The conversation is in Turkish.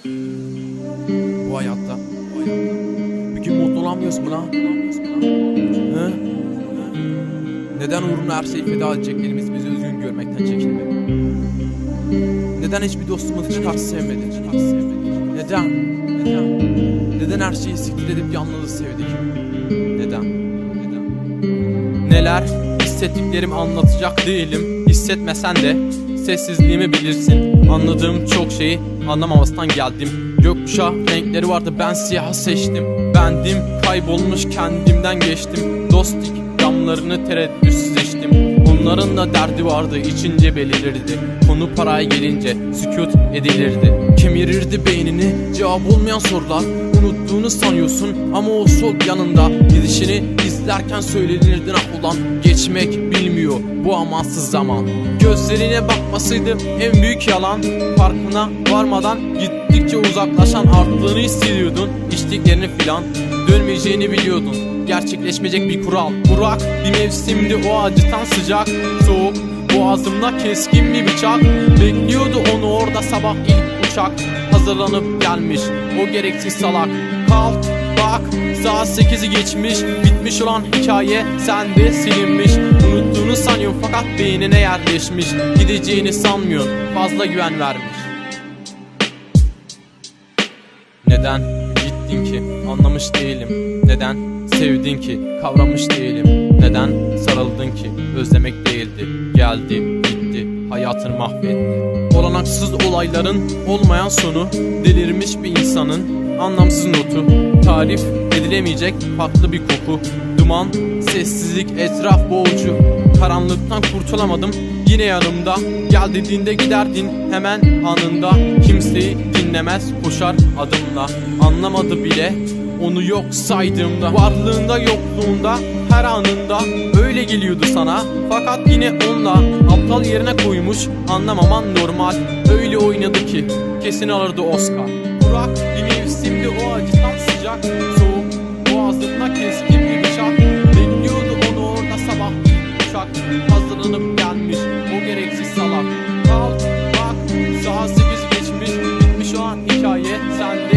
Bu hayatta bir gün mutlu olamıyoruz mu lan? He? Neden uğruna her şeyi feda edeceklerimiz bizi üzgün görmekten çekinmedi? Neden hiçbir dostumuzu çıkar sevmedi? Neden? Neden her şeyi siktir edip yalnızı sevdik? Neden? Neler hissettiklerimi anlatacak değilim. Hissetmesen de sessizliğimi bilirsin. Anladığım çok şeyi anlamamasından geldim. Gökkuşağı renkleri vardı, ben siyahı seçtim. Bendim kaybolmuş, kendimden geçtim. Dostik damlarını tereddütsüz seçtim. Onların da derdi vardı, içince belirirdi. Konu paraya gelince sükût edilirdi. Kemirirdi beynini cevap olmayan sorular. Unuttuğunu sanıyorsun ama o sol yanında. Gidişini izlerken söylenirdi ah ulan. Geçmek bilmiyor bu amansız zaman. Gözlerine bakmasıydı en büyük yalan. Farkına varmadan gittikçe uzaklaşan arttığını hissediyordun. İçtiklerini filan dönmeyeceğini biliyordun. Gerçekleşmeyecek bir kural. Kurak bir mevsimdi o acıtan sıcak. Soğuk boğazımda keskin bir bıçak. Bekliyordu onu orada sabah ilk uçak. Hazırlanıp gelmiş o gereksiz salak. Kalk bak saat 8'i geçmiş. Bitmiş olan hikaye sende silinmiş. Unuttuğunu sanıyorsun fakat beynine yerleşmiş. Gideceğini sanmıyorsun, fazla güven vermiş. Neden gittin ki anlamış değilim. Neden sevdin ki kavramış değilim. Neden sarıldın ki özlemek değildi. Geldi gitti hayatını mahvetti. Olanaksız olayların olmayan sonu. Delirmiş bir insanın anlamsız notu. Tarif edilemeyecek farklı bir koku. Duman, sessizlik, etraf boğucu. Karanlıktan kurtulamadım yine yanımda. Gel dediğinde giderdin hemen anında. Kimseyi dinlemez koşar adımla. Anlamadı bile onu yok saydığımda. Varlığında yokluğunda her anında öyle geliyordu sana. Fakat yine onunla aptal yerine koymuş. Anlamaman normal. Öyle oynadı ki kesin alırdı Oscar. Kurak bir mevsimdi o acıtan sıcak. Soğuk boğazımda keskin bir bıçak. Bekliyordu onu orada sabah uçak. Hazırlanıp gelmiş o gereksiz salak. Kalk bak saat 8 geçmiş. Bitmiş o an hikaye sende